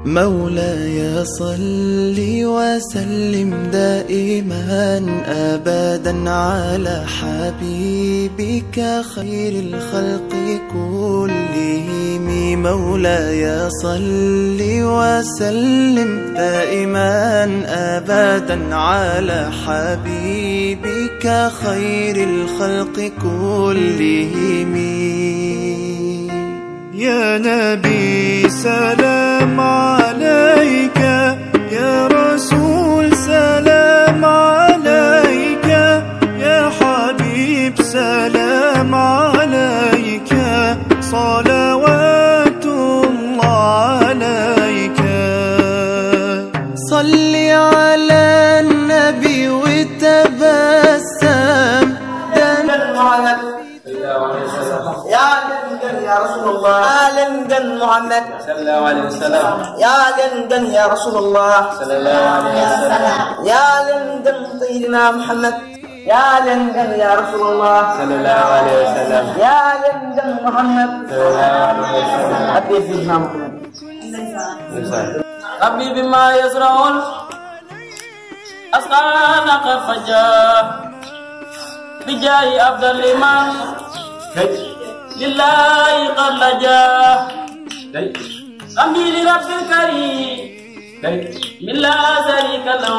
مولاي صل وسلم دائما أبدا على حبيبك خير الخلق كلهم. مولاي صل وسلم دائما أبدا على حبيبك خير الخلق كلهم. يا نبي سلام عليك، يا رسول سلام عليك، يا حبيب سلام عليك، صلوات الله عليك. صل على النبي وتبسم يا رسول الله يا لندن محمد صلى الله عليه وسلم. يا لندن يا رسول الله صلى الله عليه وسلم. يا لندن سيدنا محمد. يا لندن يا رسول الله صلى الله عليه وسلم. يا لندن محمد صلى الله عليه وسلم. حبيب سيدنا محمد. ربي بما يزرعون أسقانك فجاه بجاه أفضل من لله قد لجاه. أمي لرب الكريم من لا شريك له،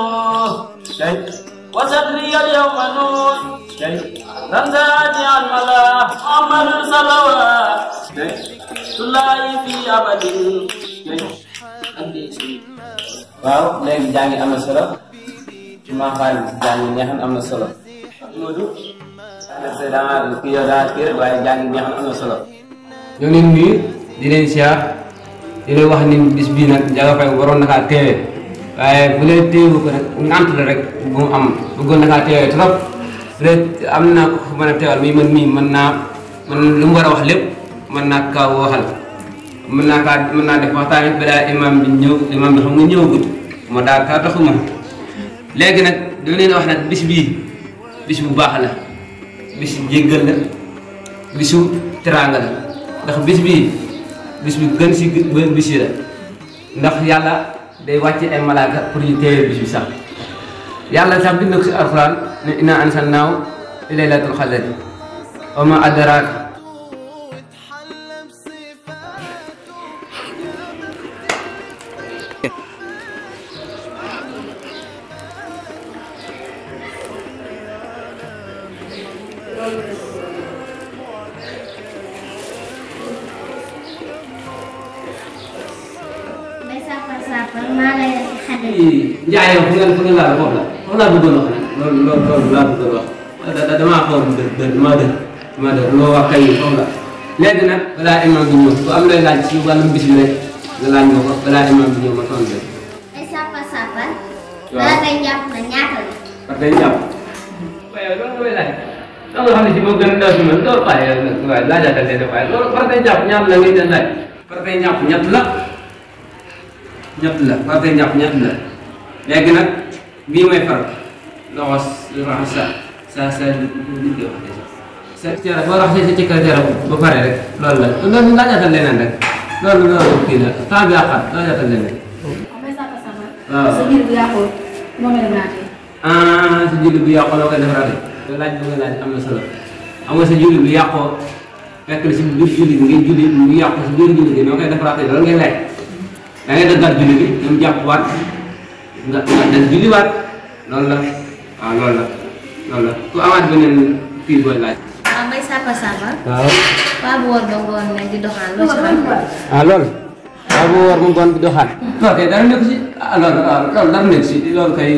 وصدري اليوم نور رمزات الملا محمد صلوات الله في أبد. waaw léegi jàngi am na solo ci ma xaal jàngi neexan am na solo Modou dama kii yow daa kii rek waaye jàngi neexan am na solo. ñoo ngi leen nuyu di leen siyaar di leen wax ni bis bii nag Ndiaga Faye waroon na kaa teewee waaye bu leen teewu ko rek ngant la rek bu mu am bëggoon na kaa teewee trop peut am na ko mën a teewal mii man mii mën lu mu war a wax lépp mën naa kaa waxal mën naa def waxtaan ak balaa imam bi ñëw imam bi xam nga ñëwagut ma daal kaa taxuma léegi nag dama leen wax nag bis bii bis bu baax la bis jéggal la bisu teraanga la ndax bis bii bis bi gën si bis yi la ndax yàlla day wàcce ay malaaka pour ñu teewee bis bi sax yàlla sax bind ko si alxuraan ne inna anzalnaahu fi laylatul qadr wa ma adraaka Njaay yow fu ngeen laal foofu laa bëggoon wax nag loolu laa bëggoon wax damaa xaw a dër loo wax kay foofu la léegi nag balaa imam bi ñëw bu am looy laaj si wàllum bis bi rek nga laaj ma ko balaa imam bi ñëw ma tontu leen. ay sàppa bala ngay jàpp na ñaata la. parce que jàpp waaye loolu mooy laaj nga xam ne si moo gën a ndaw si man loolu waaye laajaatal leen waaye loolu parce que jàpp ñaata la ngay den laaj parce que jàpp ñett la parce que jàpp ñett la léegi nag bii mooy far loxo raxas sa nit ki wax sa cere boo raxasee sa cëkkal cere ba pare rek loolu la loolu laajaatal leneen rek loolu kii la temps bi àqat laajaatal leneen. waaw sa biir bu yàqoo moo mel ne sa julli bu yàqoo loo koy defaraatee te laaj bu nga laaj am na solo xam nga sa julli bu yàqoo fekk na si biir julli bi ngay julli bu yàqoo si biir julli bi noo koy defaraatee loolu ngay laaj da ngay daggaat julli bi ñoom jàpp waat nga dem julli waat loolu la waaw loolu la ku amaat beneen kii booy laaj. waaw may sàppa. waaw. waa bu wóor ba ngoon ne di doxaan loo ci xam. loolu. waaw bu wóor mu ngoon di doxaan. loolu kay dara nekk si loolu dara nekk si loolu kay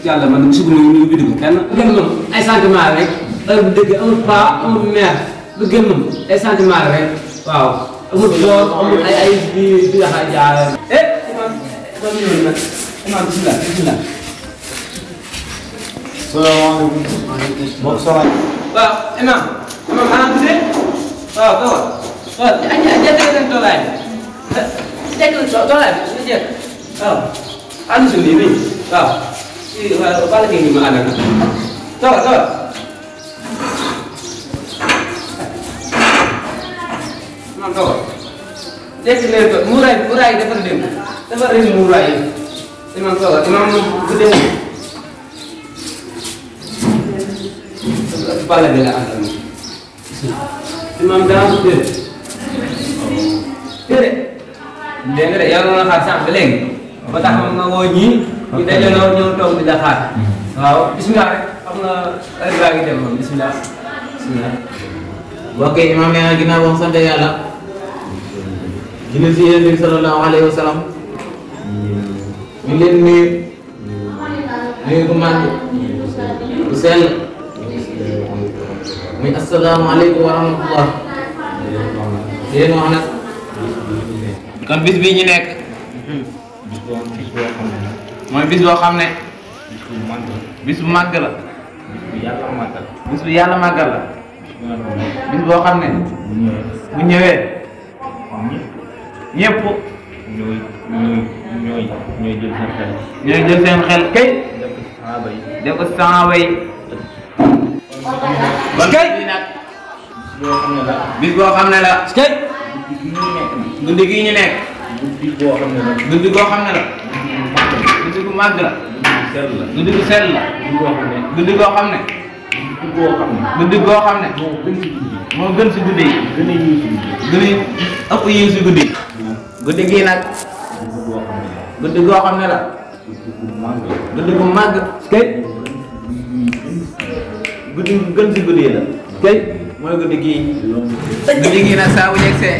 yàlla man sugu ñu bind ko kenn. gën moom ay sentiment rek heure bu dëgg amul paa amul mère lu gën moom ay sentiment rek waaw amul doom amul ay di daxa jaar. imam bismillah. salaamaaleykum. waaw imam xanaa tuddee waaw kawal waaw jënd leen toolaay bi toolaay bi su jekk waaw ànd si lii waaw waaw bala kii ma ànd ak tawal imam tawal dekk leen ko muraay defar démb dafa ren muuraay imam ko imam bu dee bala bi la àndal imam daa ko dee dégg nga de yow nga xaar sànq ba léegi ba tax nga woo ñii ñu dajaloo ñëw toog di la xaar waaw bismillah rek xam nga heure baa ngi dem moom bismillah bismillah mbokk yi imam nee na ginnaaw ba mu sant yàlla julli si yéen bi sallallahu alayhi wa sallam ñu leen nuyu bu màgg bu sell muy asalaamaaleykum wa rahmatullah yéen wax nag kon bis bii ñu nekk mooy bis boo xam ne bis bu màgg la bis bu yàlla màggal la bis boo xam ne bu ñëwee ñëpp ñooy jël seen xel kay def ko saaba yi kon kay bis boo xam ne la kay guddi gii ñu nekk guddi goo xam ne la guddi gu màgg la guddi gu sell la guddi goo xam ne guddi goo xam ne moo gën si guddi yi gën a ëpp yiw si guddi guddi gii nag guddi goo xam ne la guddi gu màgg kay guddi gu gën si guddi yi la kay mooy guddi gii nag saa bu yegsee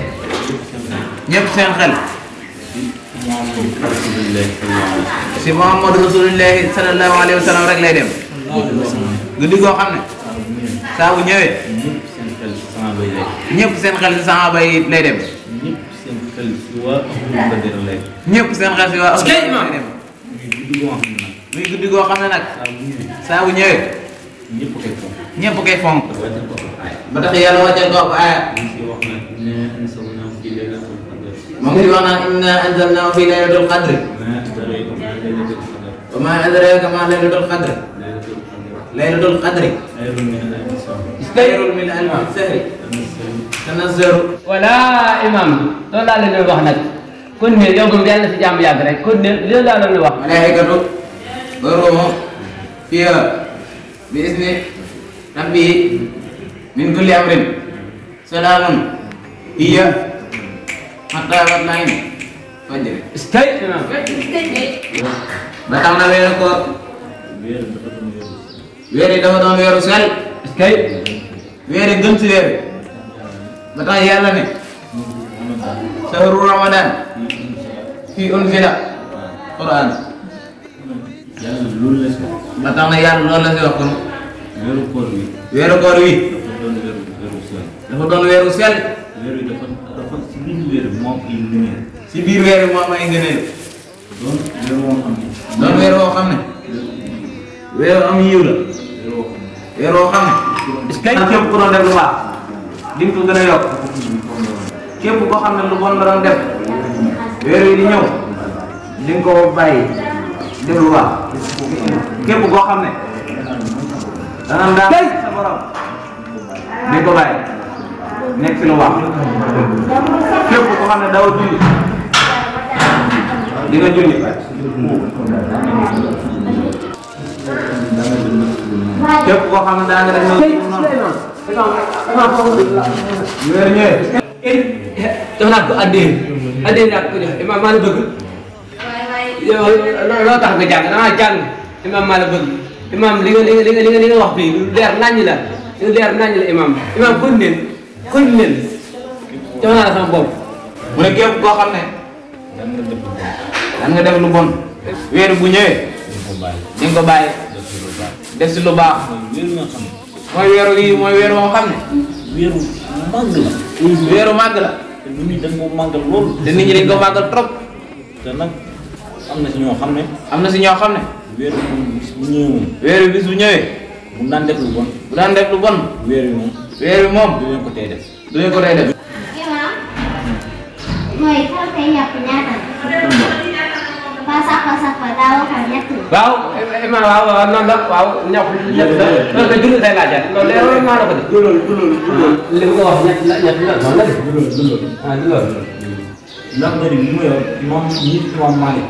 ñëpp seen xel si Muhammadu Rasulullahi sallallahu alayhi wa sallam rek lay dem guddi goo xam ne saa bu ñëwee ñëpp seen xel si saxaaba yi lay dem ñëpp seen xel si waa Ahlu Badr lay dem muy guddi goo xam ne nag saa bu ñëwee ñëpp koy fonk ba tax yàlla wàccal ko aaya moom si wax naan inna anzalnahu fi laylatul qadri wa ma adraka ma laylatul qadri laylatul qadri xayrun min alfi shahri tanazzalu wala imam loolu laa leen doon wax nag kon ne yow moom yàlla si jàmm yàgg rek kon ne loolu laa leen wax malaikatu wa ruuhu fiha bi izni rabbihi min kulli amrin salaamun hiya hatta matla'il fajr iskay imam ba tax na weeru koor weer yi dafa doon weeru sel iskay weer yi gën si weer ba tax yàlla ne sahru ramadan fi unzila quran ba tax na yàlla loolu la si wax kon weeru koor wi dafa doon weeru sel si biir weer bi moom ay ngëneel doon weer woo xam ne weeru am yiw la weer woo xam ne képp ku doon def lu baax di nga ko gën a yokk képp koo xam ne lu bon la doon def weer yi di ñëw di nga ko bàyyi def lu baax képp koo xam ne dana daan sa borom di ko bàyyi nekk si lu baax képp koo xam ne daw julli di nga julli képp koo xam ne daa nga def noonu weer ñëwee def naa ko addee naa ko def imam maa la bëgg yow loo tax nga jàng damaa jàng imam maa la bëgg imam li nga wax fii lu leer naññ la lu leer naññ la imam kon leen jox naa la sama bopp mu ne képp koo xam ne dan nga def lu bon weer bu ñëwee di nga ko bàyyi def si lu baax mooy weeru yi mooy weeru moo xam ne weeru màgg la te nit ñi dañ ko màggal lool. te nit ñi dañ ko màggal trop te nag am na si ñoo xam ne. am na si ñoo xam ne weeru bis bu ñëwee moom. weeru bis bu ñëwee bu daan def lu bon. bu daan def lu bon weer wi moom. weer wi moom du leen ko tey def. du leen ko tey def Imam, mooy farata yàpp ñaata ba safa daa waxal ñett waaw imam waaw noonu la waaw ñax loolu de jullit day laajal loolu leeroon naa la ko de li nga wax ñett la noonu la de ah du loolu ndax dari bi mu yor moom nit moom Malick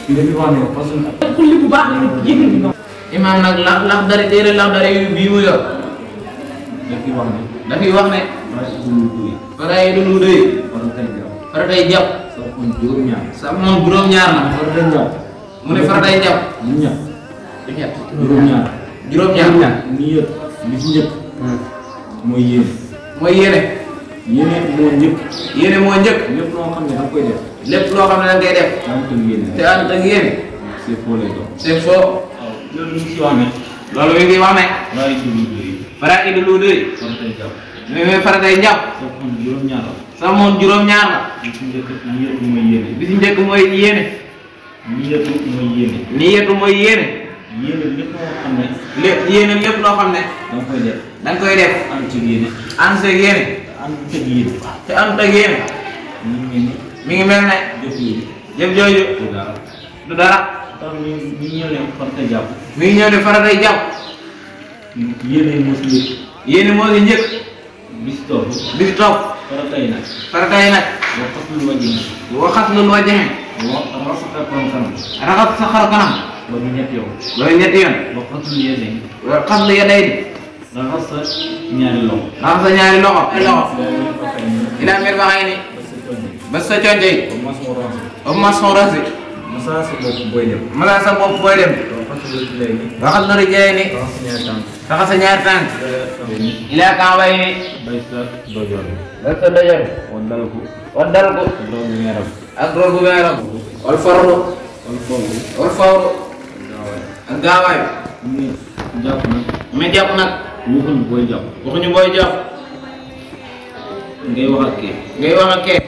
ci dañu wax ne façon kulli bu baax la jigéen bi noonu. imam nag lax dari téere lax dari bii mu yor dafi wax ne dafay wax ne fara du lu doy fara day jàpp sa kon juróom-ñaar sa moom juróom-ñaar na fara day jàpp mu ne fara day jàpp ñu ñaar du ñett juróom-ñaar juróom-ñaar ni yëpp li ci njëkk mooy yéene mooy yéene yéene moo njëkk yéene moo njëkk lépp loo xam ne da nga koy def lépp loo xam ne da ngay def daa ngi tënk yéene te ànd ak yéene c'est faux lay doon c'est faux loolu ñu ci wax ne loolu mi ngi wax ne waaye du lu doy fara indi lu doy fara day jàpp mais fara day jàpp sa kon juróom-ñaar la sa moom juróom-ñaar la li ci njëkk ni yëpp mooy yéene bi ci njëkk mooy yéene ni yëpp mooy yéene ni yetu mooy yéene yéene lépp loo xam ne lépp yéene lépp loo xam ne da nga koy def da nga koy def ànd ci yéene ànd seeg yéene ànd teg yéene te ànd ak yéene ñu ngi ni mi ngi mel ne jëf yi jëf jooju du dara du dara tax ñu ñëw ne farata jàpp mi ngi ñëw de fara day jàpp yéene moo si njëkk yéene moo si njëkk bis topp bi si topp farata yi nag fara day nag boo xas lu wàññi waxas lu wajaxe boo rasatal kon kanam raxas sa xar kanam ba ñu ñett yow loolu ñetti yoon boo xas lu yéene xas lu yaday di raxas sa ñaari loxo raxas sa ñaari loxo ila mbir ba xay ni ba ba sa conne sa conte yi ba mas mo ronse ba maçon rasi masa sa bopp booy dem mala sa bopp booy dem boo xas lu ci lay ni waxas lu rijee ni raxas sa ñaari tànk raxas sa ñaari tànk ni ila kambay ni bay sa dojoor ba sa dojor won dal ko waddal ko doom bi ngay rab ak rool bu weeram wal farlu wal foofu wal fawru gaawaay ak gaawaay ni jàpp nag mais jàpp nag waxuñu booy jàpp waxuñu booy jàpp ngay wax ak kii ngay wax ak kee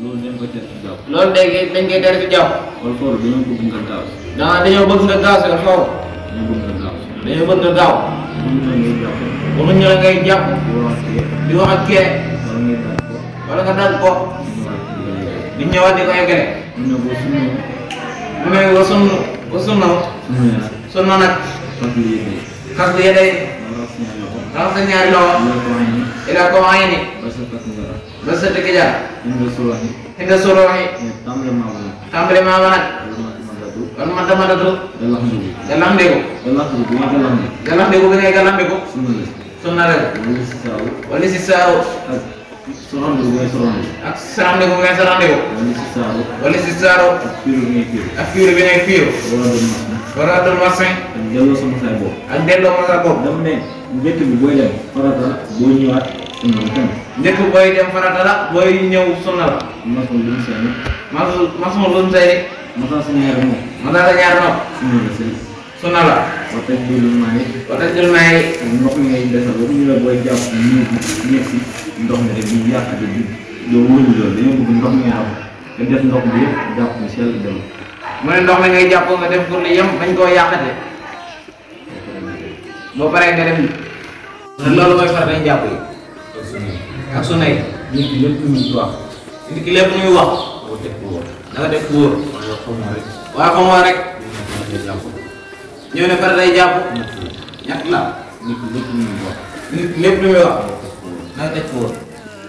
loolu dañ ko teg ci jàpp loolu léegi dañ koy tere ci jàpp wal foofu dañoo bëgg nga gaaw dañoo bëgg nga gaaw si nga fawru dañoo bëgg nga gaaw dañoo bëgg nga gaaw ñu ne ngay jàpp waxuñu la ngay jàpp di wax ak kii di wax ak kee wala ngay daal ko wala nga dal ko di ñëwaat di ko eggale ñu ne boo suñu mu ne wa sunna suñu nag sunna nag fas lu yéene xas lu yaday wala wax ñaari loxo raxas sa ñaari loxo wala ko wax ni ila ko waxee ni ba sa fas nga rab ba sa tëkk jaar ñu nga solo ni inda solo waxi mais tàmbale maa wala tàmbali maa ba nag wala ma dadu kon ma dama datu da lax ndugu galax ndégu da lax ndugu nga da lax ndugu galax ndégu bi ngay galax ndégu suñu la sunna rek wala si saawu wala si saaw ak soxna ndugu ngay soxna ndugu ak sarax ndégu bi ngay sarax ndégu wala si saawu wala si saaro ak fiiru ngay fiiru ak fiiru bi ngay fiiru wala doon mas na wala dul marsin ak delloo sama saay bopp ak delloo ma sa bopp dama ne njëkk bi booy dem farata la boo ñëwaat sunna la tamit njëkk booy dem farata la booy ñëw sunna la maçon lu mu seeni maçon lu mu say maçon sa ñaari moom ma daal sa ñaar nopp sunna la sëy sunna la wa teg bi lu maa ngi wata jël may ak ndox mi ngay desal ba ñu la booy jàpp ñëw ñëpp si ndox mi rek di yàq di doo wóolu loolu dañoo bëgg ndox mi nga xam nga def ndox bi yëpp jàpp mu sell dem mu ne ndox mi ngay jàpp nga def pour lu yem bañ koo yàqate boo paree nga dem loolu mooy farata yi jàpp yi ak sunna yi nit ki lépp lu muy wax nit ki lépp muy wax boo teg ko woon da nga def wóor waaye xamoo rek waa xamoo rek nga jàpp ñëw ne farata yi jàpp ñett la nit ki lépp lu muy wax nit ki lépp lu muy wax da nga def wóor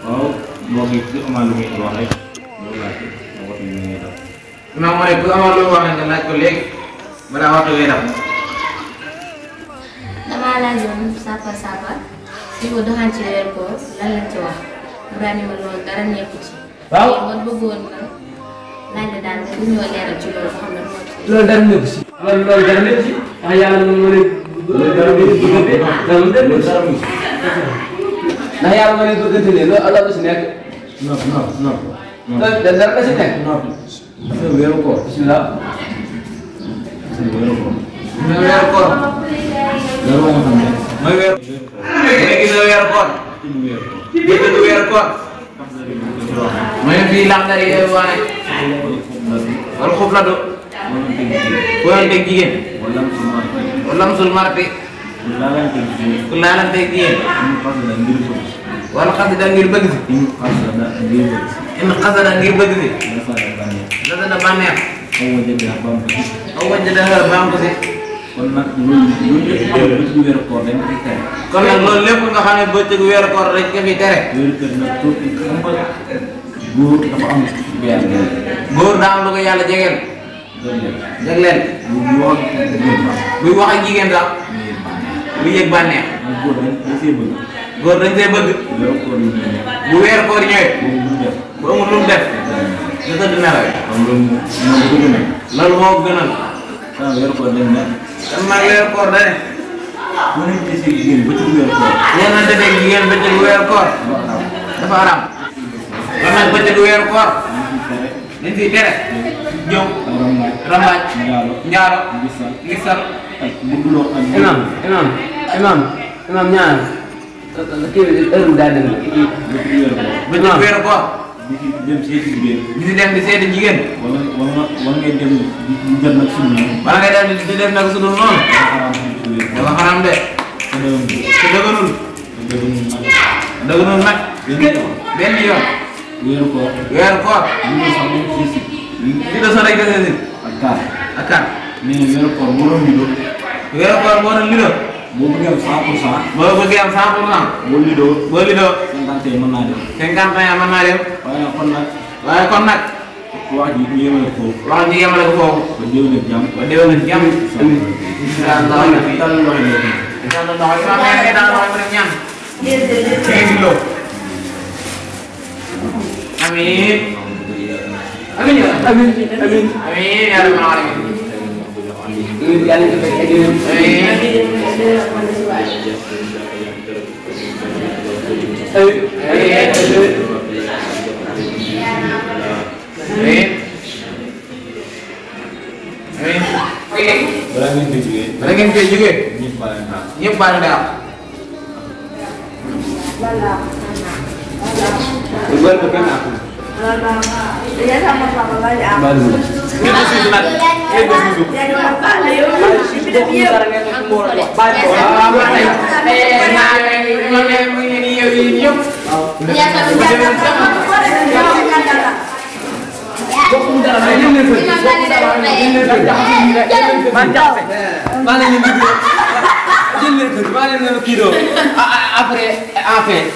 waaw mbokk yi ku amal lu muy wax rek loolu laa ci wax ni ngay def imam mu ne ku amoon lu mu wax nga laaj ko léegi balaa waxtu ngay def damaa laajoon Sapa si ko doxaan ci weer ko lan lañ ci wax mu daal ni ma loolu dara nekku ci. waaw man bëggoon na laaj la daal nga ñëw leeral ci loolu xam ne moo ci. loolu dara nekk si loolu dara nekk si ndax yàlla moom moo ne dara nekk si bëggante dara mu nekk si ndax yàlla moo ne bëggante ne loolu Allah si nekk loolu dara la si nekk sa weeru koor bismillah sa weeru koor mooy weeru koor weeru moo xam ne mooy weeru léegi sa weeru koor ci lu weeru koor dégg du weeru koor mooy fii laxdari yi waane wala xub la do koyante jigéen wala am suñu marti wala lamsul marti laalante jigéen ku laalante jigéen ñu xasada ngir bëgg wala xasida ngir bëgg si ñu xasada ngir bëgg in xasada ngir bëgg si dafa bànneex la dana bànneex xaw ma jënd ak bam ko aw wajj dana baam ko si kon nag loolu lépp xam ne ci weeru koor dañ koy tere kon nag loolu lépp nga xam ne bëccëg weeru koor rek nga fi tere weeru kër nag tuuti xam nga góor dafa am weer góor daa am lu ko yàlla jegeel jagleel buy wax ak jigéen sax bu yëg bànneex góor dañ see bëgg bu weer koor ñëwee bu amul lu mu def nga tëdd nelaw loolu moo gënal weer koor dañ ne kan maa weer koor da ne bu nekk ci jigéen ba ci weer koor yéen a defee jigéen bëccëgu weer koor dafa haram kon nag bëccëgu weer koor dañ siy tere jëw rambaaj njaalo ngisal imam ñaar kii bi heure daa dem bëccëgu weer koor dem seeti jigéen di si dem di seeti jigéen wala ngay dem di jël nag suñu wala ngay dem di def nag su dul noonu dafa xaram de te dëgganul nag benn yoon weeru koor di do so rek dese si ak kan mais weeru koor boo doon lido weeru koor boo doon lido boo bëggee am 100% boo bëggee am 100% boo lido 51 mën naa dem 51 mën naa dem waaye kon nag wax ji ñu yemale ko foofu wax ji yemale ko foofu ba déwén ak jàmm ba déwén ak jàmm incha allah tàllal loxo yi incha allah loxo yi ma ngay daal loxo yi ñaan lo amin amin amin amin amin ya rabbal alamin yàlla ñu fekk amin bala ngeen koy jógee ñëpp baal na buat bukan aku. Iya sama sama aja. Baru. Ini susu nak. Ini susu. Après,